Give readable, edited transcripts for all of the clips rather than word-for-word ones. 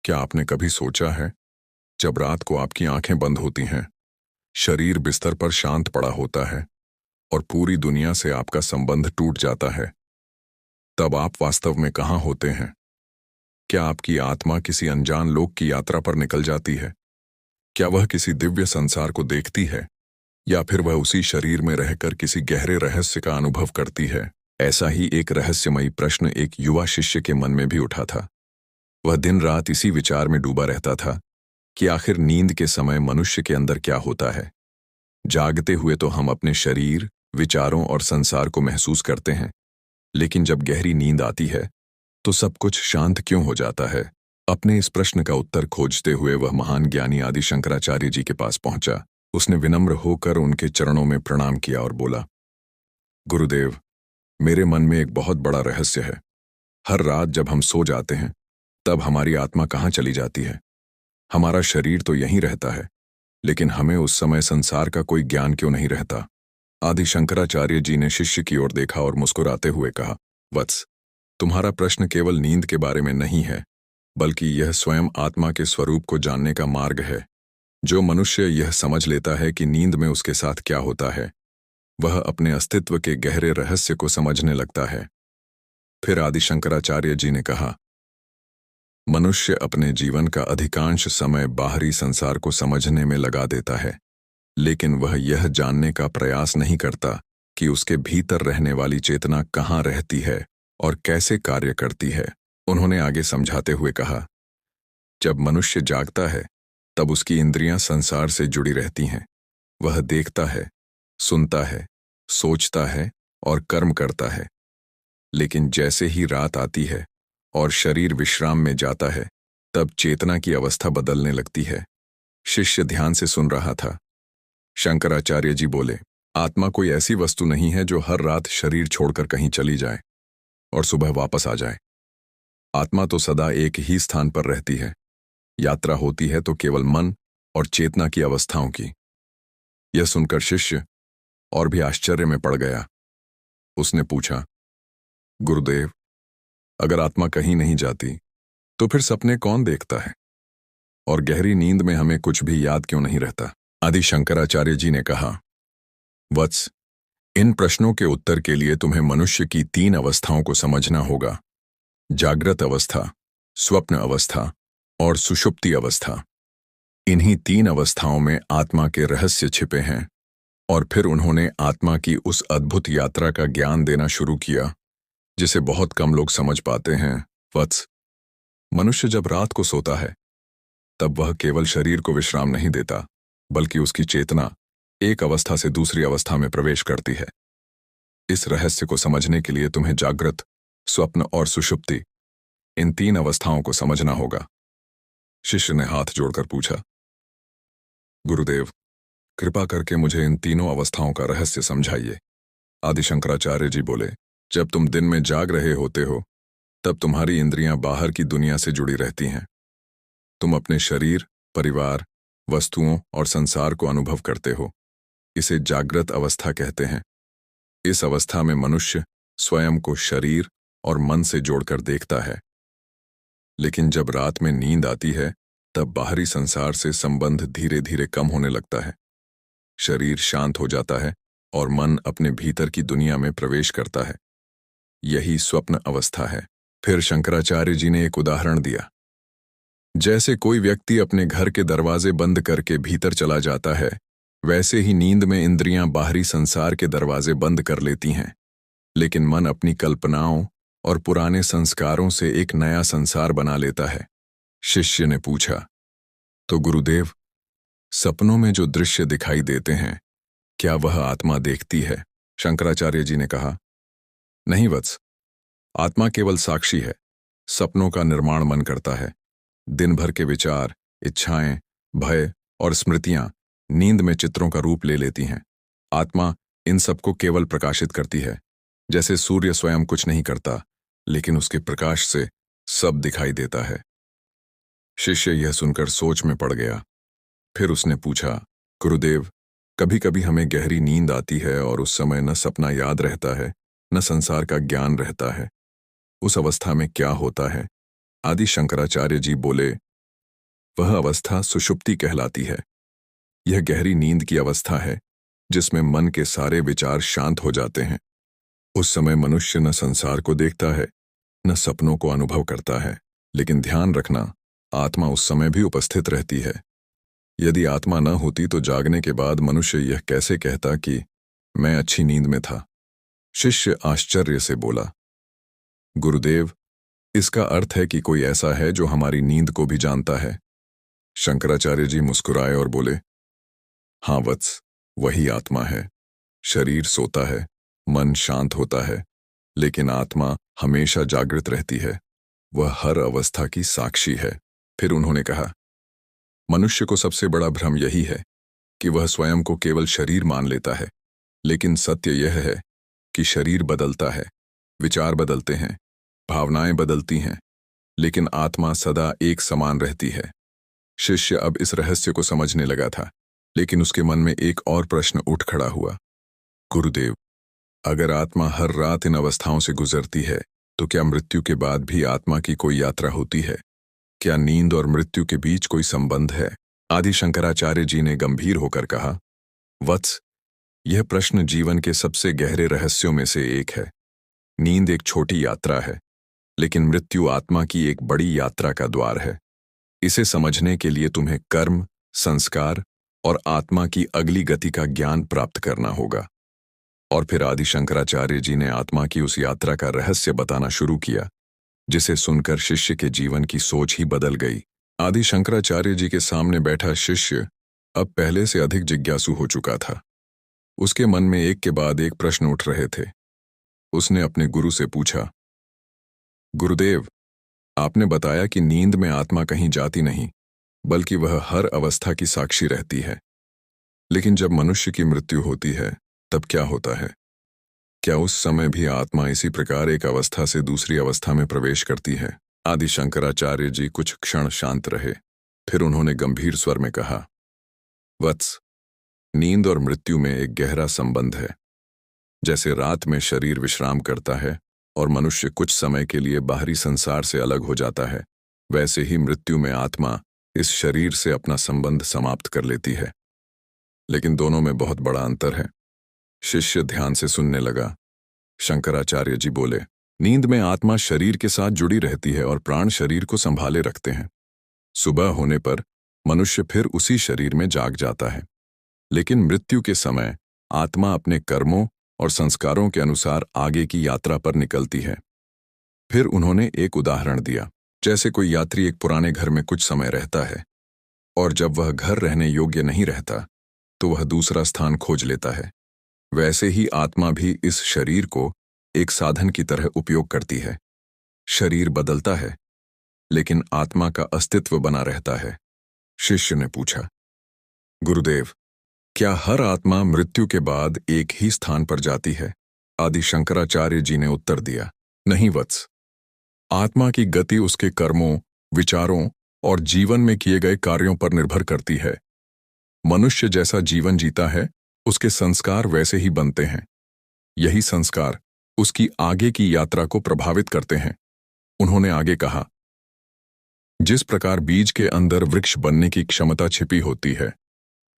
क्या आपने कभी सोचा है, जब रात को आपकी आंखें बंद होती हैं, शरीर बिस्तर पर शांत पड़ा होता है और पूरी दुनिया से आपका संबंध टूट जाता है, तब आप वास्तव में कहाँ होते हैं? क्या आपकी आत्मा किसी अनजान लोक की यात्रा पर निकल जाती है? क्या वह किसी दिव्य संसार को देखती है, या फिर वह उसी शरीर में रहकर किसी गहरे रहस्य का अनुभव करती है? ऐसा ही एक रहस्यमयी प्रश्न एक युवा शिष्य के मन में भी उठा था। वह दिन रात इसी विचार में डूबा रहता था कि आखिर नींद के समय मनुष्य के अंदर क्या होता है। जागते हुए तो हम अपने शरीर, विचारों और संसार को महसूस करते हैं, लेकिन जब गहरी नींद आती है तो सब कुछ शांत क्यों हो जाता है? अपने इस प्रश्न का उत्तर खोजते हुए वह महान ज्ञानी आदि शंकराचार्य जी के पास पहुंचा। उसने विनम्र होकर उनके चरणों में प्रणाम किया और बोला, गुरुदेव, मेरे मन में एक बहुत बड़ा रहस्य है। हर रात जब हम सो जाते हैं, तब हमारी आत्मा कहाँ चली जाती है? हमारा शरीर तो यहीं रहता है, लेकिन हमें उस समय संसार का कोई ज्ञान क्यों नहीं रहता? आदि शंकराचार्य जी ने शिष्य की ओर देखा और मुस्कुराते हुए कहा, वत्स, तुम्हारा प्रश्न केवल नींद के बारे में नहीं है, बल्कि यह स्वयं आत्मा के स्वरूप को जानने का मार्ग है। जो मनुष्य यह समझ लेता है कि नींद में उसके साथ क्या होता है, वह अपने अस्तित्व के गहरे रहस्य को समझने लगता है। फिर आदि शंकराचार्य जी ने कहा, मनुष्य अपने जीवन का अधिकांश समय बाहरी संसार को समझने में लगा देता है, लेकिन वह यह जानने का प्रयास नहीं करता कि उसके भीतर रहने वाली चेतना कहाँ रहती है और कैसे कार्य करती है। उन्होंने आगे समझाते हुए कहा, जब मनुष्य जागता है, तब उसकी इंद्रियां संसार से जुड़ी रहती हैं। वह देखता है, सुनता है, सोचता है और कर्म करता है। लेकिन जैसे ही रात आती है और शरीर विश्राम में जाता है, तब चेतना की अवस्था बदलने लगती है। शिष्य ध्यान से सुन रहा था। शंकराचार्य जी बोले, आत्मा कोई ऐसी वस्तु नहीं है जो हर रात शरीर छोड़कर कहीं चली जाए और सुबह वापस आ जाए। आत्मा तो सदा एक ही स्थान पर रहती है। यात्रा होती है तो केवल मन और चेतना की अवस्थाओं की। यह सुनकर शिष्य और भी आश्चर्य में पड़ गया। उसने पूछा, गुरुदेव, अगर आत्मा कहीं नहीं जाती, तो फिर सपने कौन देखता है? और गहरी नींद में हमें कुछ भी याद क्यों नहीं रहता? आदि शंकराचार्य जी ने कहा, वत्स, इन प्रश्नों के उत्तर के लिए तुम्हें मनुष्य की 3 अवस्थाओं को समझना होगा: जागृत अवस्था, स्वप्न अवस्था और सुषुप्ति अवस्था। इन्हीं 3 अवस्थाओं में आत्मा के रहस्य छिपे हैं, और फिर उन्होंने आत्मा की उस अद्भुत यात्रा का ज्ञान देना शुरू किया जिसे बहुत कम लोग समझ पाते हैं। वत्स, मनुष्य जब रात को सोता है, तब वह केवल शरीर को विश्राम नहीं देता, बल्कि उसकी चेतना एक अवस्था से दूसरी अवस्था में प्रवेश करती है। इस रहस्य को समझने के लिए तुम्हें जागृत, स्वप्न और सुषुप्ति, इन 3 अवस्थाओं को समझना होगा। शिष्य ने हाथ जोड़कर पूछा, गुरुदेव, कृपा करके मुझे इन तीनों अवस्थाओं का रहस्य समझाइए। आदि शंकराचार्य जी बोले, जब तुम दिन में जाग रहे होते हो, तब तुम्हारी इंद्रियां बाहर की दुनिया से जुड़ी रहती हैं। तुम अपने शरीर, परिवार, वस्तुओं और संसार को अनुभव करते हो। इसे जागृत अवस्था कहते हैं। इस अवस्था में मनुष्य स्वयं को शरीर और मन से जोड़कर देखता है। लेकिन जब रात में नींद आती है, तब बाहरी संसार से संबंध धीरे धीरे कम होने लगता है। शरीर शांत हो जाता है और मन अपने भीतर की दुनिया में प्रवेश करता है। यही स्वप्न अवस्था है। फिर शंकराचार्य जी ने एक उदाहरण दिया। जैसे कोई व्यक्ति अपने घर के दरवाजे बंद करके भीतर चला जाता है, वैसे ही नींद में इंद्रियां बाहरी संसार के दरवाजे बंद कर लेती हैं, लेकिन मन अपनी कल्पनाओं और पुराने संस्कारों से एक नया संसार बना लेता है। शिष्य ने पूछा, तो गुरुदेव, सपनों में जो दृश्य दिखाई देते हैं, क्या वह आत्मा देखती है? शंकराचार्य जी ने कहा, नहीं वत्स, आत्मा केवल साक्षी है। सपनों का निर्माण मन करता है। दिन भर के विचार, इच्छाएं, भय और स्मृतियां नींद में चित्रों का रूप ले लेती हैं। आत्मा इन सबको केवल प्रकाशित करती है। जैसे सूर्य स्वयं कुछ नहीं करता, लेकिन उसके प्रकाश से सब दिखाई देता है। शिष्य यह सुनकर सोच में पड़ गया। फिर उसने पूछा, गुरुदेव, कभी कभी हमें गहरी नींद आती है और उस समय न सपना याद रहता है, न संसार का ज्ञान रहता है। उस अवस्था में क्या होता है? आदि शंकराचार्य जी बोले, वह अवस्था सुषुप्ति कहलाती है। यह गहरी नींद की अवस्था है जिसमें मन के सारे विचार शांत हो जाते हैं। उस समय मनुष्य न संसार को देखता है, न सपनों को अनुभव करता है। लेकिन ध्यान रखना, आत्मा उस समय भी उपस्थित रहती है। यदि आत्मा न होती तो जागने के बाद मनुष्य यह कैसे कहता कि मैं अच्छी नींद में था? शिष्य आश्चर्य से बोला, गुरुदेव, इसका अर्थ है कि कोई ऐसा है जो हमारी नींद को भी जानता है। शंकराचार्य जी मुस्कुराए और बोले, हाँ वत्स, वही आत्मा है। शरीर सोता है, मन शांत होता है, लेकिन आत्मा हमेशा जागृत रहती है। वह हर अवस्था की साक्षी है। फिर उन्होंने कहा, मनुष्य को सबसे बड़ा भ्रम यही है कि वह स्वयं को केवल शरीर मान लेता है। लेकिन सत्य यह है कि शरीर बदलता है, विचार बदलते हैं, भावनाएं बदलती हैं, लेकिन आत्मा सदा एक समान रहती है। शिष्य अब इस रहस्य को समझने लगा था, लेकिन उसके मन में एक और प्रश्न उठ खड़ा हुआ। गुरुदेव, अगर आत्मा हर रात इन अवस्थाओं से गुजरती है, तो क्या मृत्यु के बाद भी आत्मा की कोई यात्रा होती है? क्या नींद और मृत्यु के बीच कोई संबंध है? आदि शंकराचार्य जी ने गंभीर होकर कहा, वत्स, यह प्रश्न जीवन के सबसे गहरे रहस्यों में से एक है। नींद एक छोटी यात्रा है, लेकिन मृत्यु आत्मा की एक बड़ी यात्रा का द्वार है। इसे समझने के लिए तुम्हें कर्म, संस्कार और आत्मा की अगली गति का ज्ञान प्राप्त करना होगा। और फिर आदि शंकराचार्य जी ने आत्मा की उस यात्रा का रहस्य बताना शुरू किया, जिसे सुनकर शिष्य के जीवन की सोच ही बदल गई। आदि शंकराचार्य जी के सामने बैठा शिष्य अब पहले से अधिक जिज्ञासु हो चुका था। उसके मन में एक के बाद एक प्रश्न उठ रहे थे। उसने अपने गुरु से पूछा, गुरुदेव, आपने बताया कि नींद में आत्मा कहीं जाती नहीं, बल्कि वह हर अवस्था की साक्षी रहती है। लेकिन जब मनुष्य की मृत्यु होती है, तब क्या होता है? क्या उस समय भी आत्मा इसी प्रकार एक अवस्था से दूसरी अवस्था में प्रवेश करती है? आदि शंकराचार्य जी कुछ क्षण शांत रहे। फिर उन्होंने गंभीर स्वर में कहा, वत्स, नींद और मृत्यु में एक गहरा संबंध है। जैसे रात में शरीर विश्राम करता है और मनुष्य कुछ समय के लिए बाहरी संसार से अलग हो जाता है, वैसे ही मृत्यु में आत्मा इस शरीर से अपना संबंध समाप्त कर लेती है। लेकिन दोनों में बहुत बड़ा अंतर है। शिष्य ध्यान से सुनने लगा। शंकराचार्य जी बोले, नींद में आत्मा शरीर के साथ जुड़ी रहती है और प्राण शरीर को संभाले रखते हैं। सुबह होने पर मनुष्य फिर उसी शरीर में जाग जाता है। लेकिन मृत्यु के समय आत्मा अपने कर्मों और संस्कारों के अनुसार आगे की यात्रा पर निकलती है। फिर उन्होंने एक उदाहरण दिया, जैसे कोई यात्री एक पुराने घर में कुछ समय रहता है और जब वह घर रहने योग्य नहीं रहता तो वह दूसरा स्थान खोज लेता है। वैसे ही आत्मा भी इस शरीर को एक साधन की तरह उपयोग करती है। शरीर बदलता है, लेकिन आत्मा का अस्तित्व बना रहता है। शिष्य ने पूछा, गुरुदेव, क्या हर आत्मा मृत्यु के बाद एक ही स्थान पर जाती है? आदि शंकराचार्य जी ने उत्तर दिया, नहीं वत्स, आत्मा की गति उसके कर्मों, विचारों और जीवन में किए गए कार्यों पर निर्भर करती है। मनुष्य जैसा जीवन जीता है, उसके संस्कार वैसे ही बनते हैं। यही संस्कार उसकी आगे की यात्रा को प्रभावित करते हैं। उन्होंने आगे कहा, जिस प्रकार बीज के अंदर वृक्ष बनने की क्षमता छिपी होती है,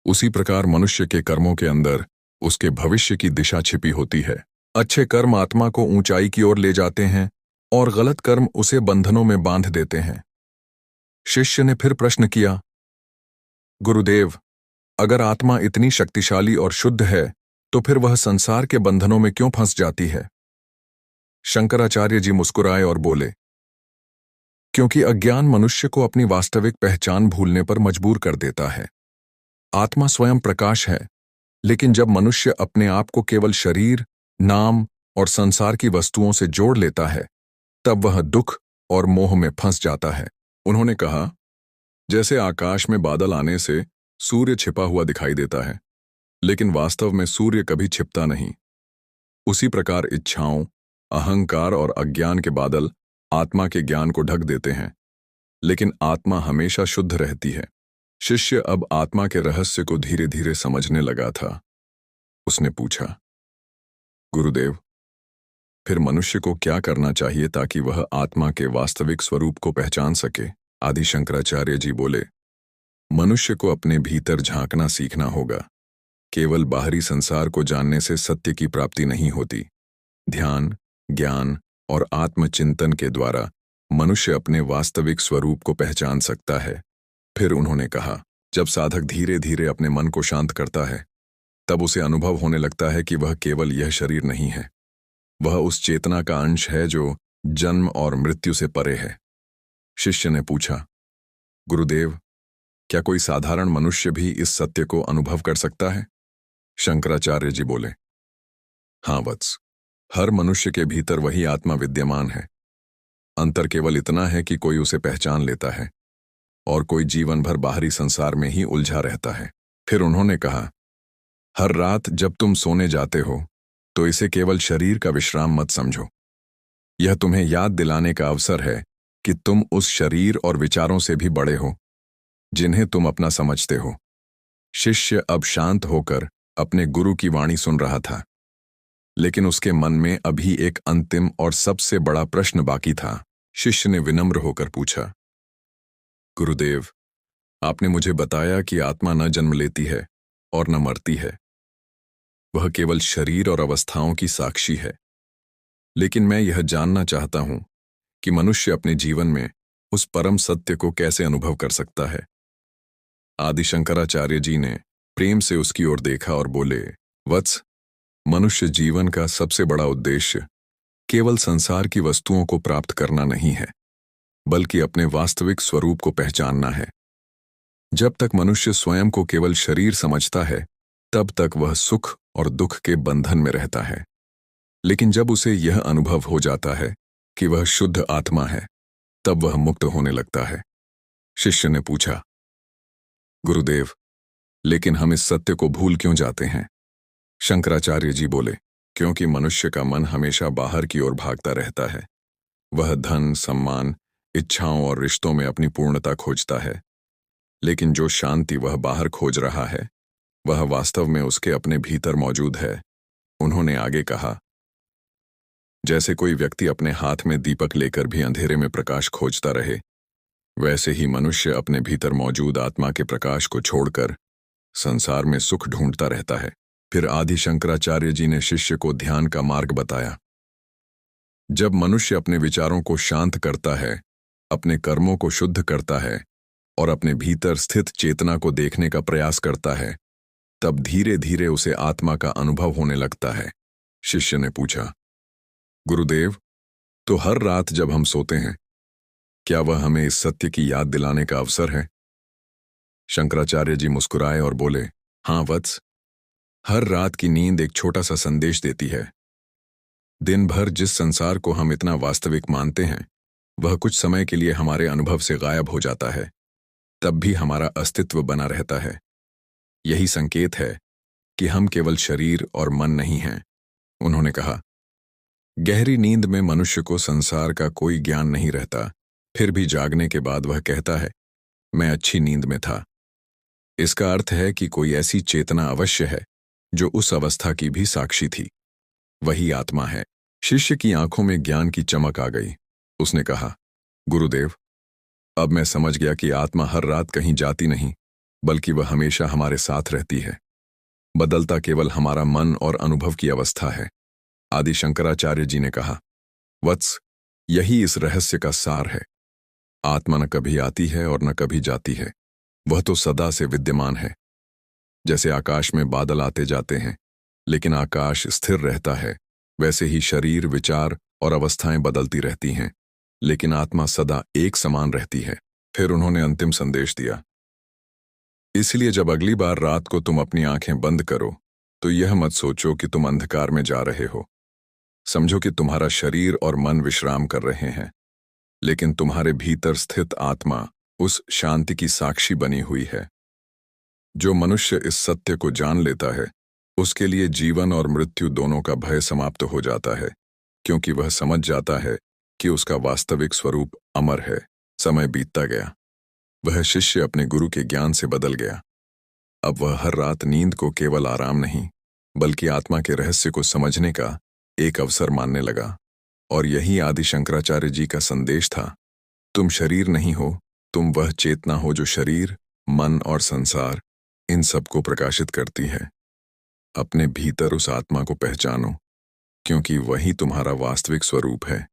उसी प्रकार मनुष्य के कर्मों के अंदर उसके भविष्य की दिशा छिपी होती है। अच्छे कर्म आत्मा को ऊंचाई की ओर ले जाते हैं और गलत कर्म उसे बंधनों में बांध देते हैं। शिष्य ने फिर प्रश्न किया, गुरुदेव, अगर आत्मा इतनी शक्तिशाली और शुद्ध है, तो फिर वह संसार के बंधनों में क्यों फंस जाती है? शंकराचार्य जी मुस्कुराए और बोले, क्योंकि अज्ञान मनुष्य को अपनी वास्तविक पहचान भूलने पर मजबूर कर देता है। आत्मा स्वयं प्रकाश है, लेकिन जब मनुष्य अपने आप को केवल शरीर, नाम और संसार की वस्तुओं से जोड़ लेता है, तब वह दुख और मोह में फंस जाता है। उन्होंने कहा, जैसे आकाश में बादल आने से सूर्य छिपा हुआ दिखाई देता है, लेकिन वास्तव में सूर्य कभी छिपता नहीं, उसी प्रकार इच्छाओं, अहंकार और अज्ञान के बादल आत्मा के ज्ञान को ढक देते हैं, लेकिन आत्मा हमेशा शुद्ध रहती है। शिष्य अब आत्मा के रहस्य को धीरे धीरे समझने लगा था। उसने पूछा, गुरुदेव, फिर मनुष्य को क्या करना चाहिए ताकि वह आत्मा के वास्तविक स्वरूप को पहचान सके? आदि शंकराचार्य जी बोले, मनुष्य को अपने भीतर झांकना सीखना होगा। केवल बाहरी संसार को जानने से सत्य की प्राप्ति नहीं होती। ध्यान, ज्ञान और आत्मचिंतन के द्वारा मनुष्य अपने वास्तविक स्वरूप को पहचान सकता है। फिर उन्होंने कहा, जब साधक धीरे धीरे अपने मन को शांत करता है, तब उसे अनुभव होने लगता है कि वह केवल यह शरीर नहीं है, वह उस चेतना का अंश है जो जन्म और मृत्यु से परे है। शिष्य ने पूछा, गुरुदेव, क्या कोई साधारण मनुष्य भी इस सत्य को अनुभव कर सकता है? शंकराचार्य जी बोले, हाँ वत्स, हर मनुष्य के भीतर वही आत्मा विद्यमान है। अंतर केवल इतना है कि कोई उसे पहचान लेता है और कोई जीवन भर बाहरी संसार में ही उलझा रहता है। फिर उन्होंने कहा, हर रात जब तुम सोने जाते हो तो इसे केवल शरीर का विश्राम मत समझो। यह तुम्हें याद दिलाने का अवसर है कि तुम उस शरीर और विचारों से भी बड़े हो जिन्हें तुम अपना समझते हो। शिष्य अब शांत होकर अपने गुरु की वाणी सुन रहा था, लेकिन उसके मन में अभी एक अंतिम और सबसे बड़ा प्रश्न बाकी था। शिष्य ने विनम्र होकर पूछा, गुरुदेव, आपने मुझे बताया कि आत्मा न जन्म लेती है और न मरती है, वह केवल शरीर और अवस्थाओं की साक्षी है। लेकिन मैं यह जानना चाहता हूं कि मनुष्य अपने जीवन में उस परम सत्य को कैसे अनुभव कर सकता है। आदि शंकराचार्य जी ने प्रेम से उसकी ओर देखा और बोले, वत्स, मनुष्य जीवन का सबसे बड़ा उद्देश्य केवल संसार की वस्तुओं को प्राप्त करना नहीं है, बल्कि अपने वास्तविक स्वरूप को पहचानना है। जब तक मनुष्य स्वयं को केवल शरीर समझता है, तब तक वह सुख और दुख के बंधन में रहता है। लेकिन जब उसे यह अनुभव हो जाता है कि वह शुद्ध आत्मा है, तब वह मुक्त होने लगता है। शिष्य ने पूछा, गुरुदेव, लेकिन हम इस सत्य को भूल क्यों जाते हैं? शंकराचार्य जी बोले, क्योंकि मनुष्य का मन हमेशा बाहर की ओर भागता रहता है। वह धन, सम्मान, इच्छाओं और रिश्तों में अपनी पूर्णता खोजता है। लेकिन जो शांति वह बाहर खोज रहा है, वह वास्तव में उसके अपने भीतर मौजूद है। उन्होंने आगे कहा, जैसे कोई व्यक्ति अपने हाथ में दीपक लेकर भी अंधेरे में प्रकाश खोजता रहे, वैसे ही मनुष्य अपने भीतर मौजूद आत्मा के प्रकाश को छोड़कर संसार में सुख ढूंढता रहता है। फिर आदि शंकराचार्य जी ने शिष्य को ध्यान का मार्ग बताया। जब मनुष्य अपने विचारों को शांत करता है, अपने कर्मों को शुद्ध करता है और अपने भीतर स्थित चेतना को देखने का प्रयास करता है, तब धीरे धीरे उसे आत्मा का अनुभव होने लगता है। शिष्य ने पूछा, गुरुदेव, तो हर रात जब हम सोते हैं, क्या वह हमें इस सत्य की याद दिलाने का अवसर है? शंकराचार्य जी मुस्कुराए और बोले, हाँ वत्स, हर रात की नींद एक छोटा सा संदेश देती है। दिन भर जिस संसार को हम इतना वास्तविक मानते हैं, वह कुछ समय के लिए हमारे अनुभव से गायब हो जाता है, तब भी हमारा अस्तित्व बना रहता है। यही संकेत है कि हम केवल शरीर और मन नहीं हैं। उन्होंने कहा, गहरी नींद में मनुष्य को संसार का कोई ज्ञान नहीं रहता, फिर भी जागने के बाद वह कहता है, मैं अच्छी नींद में था। इसका अर्थ है कि कोई ऐसी चेतना अवश्य है जो उस अवस्था की भी साक्षी थी। वही आत्मा है। शिष्य की आंखों में ज्ञान की चमक आ गई। उसने कहा, गुरुदेव, अब मैं समझ गया कि आत्मा हर रात कहीं जाती नहीं, बल्कि वह हमेशा हमारे साथ रहती है। बदलता केवल हमारा मन और अनुभव की अवस्था है। आदि शंकराचार्य जी ने कहा, वत्स, यही इस रहस्य का सार है। आत्मा न कभी आती है और न कभी जाती है, वह तो सदा से विद्यमान है। जैसे आकाश में बादल आते जाते हैं, लेकिन आकाश स्थिर रहता है, वैसे ही शरीर, विचार और अवस्थाएं बदलती रहती हैं, लेकिन आत्मा सदा एक समान रहती है। फिर उन्होंने अंतिम संदेश दिया, इसलिए जब अगली बार रात को तुम अपनी आंखें बंद करो, तो यह मत सोचो कि तुम अंधकार में जा रहे हो। समझो कि तुम्हारा शरीर और मन विश्राम कर रहे हैं, लेकिन तुम्हारे भीतर स्थित आत्मा उस शांति की साक्षी बनी हुई है। जो मनुष्य इस सत्य को जान लेता है, उसके लिए जीवन और मृत्यु दोनों का भय समाप्त हो जाता है, क्योंकि वह समझ जाता है कि उसका वास्तविक स्वरूप अमर है। समय बीतता गया। वह शिष्य अपने गुरु के ज्ञान से बदल गया। अब वह हर रात नींद को केवल आराम नहीं, बल्कि आत्मा के रहस्य को समझने का एक अवसर मानने लगा। और यही आदि शंकराचार्य जी का संदेश था, तुम शरीर नहीं हो, तुम वह चेतना हो जो शरीर मन और संसार इन सबको प्रकाशित करती है। अपने भीतर उस आत्मा को पहचानो, क्योंकि वही तुम्हारा वास्तविक स्वरूप है।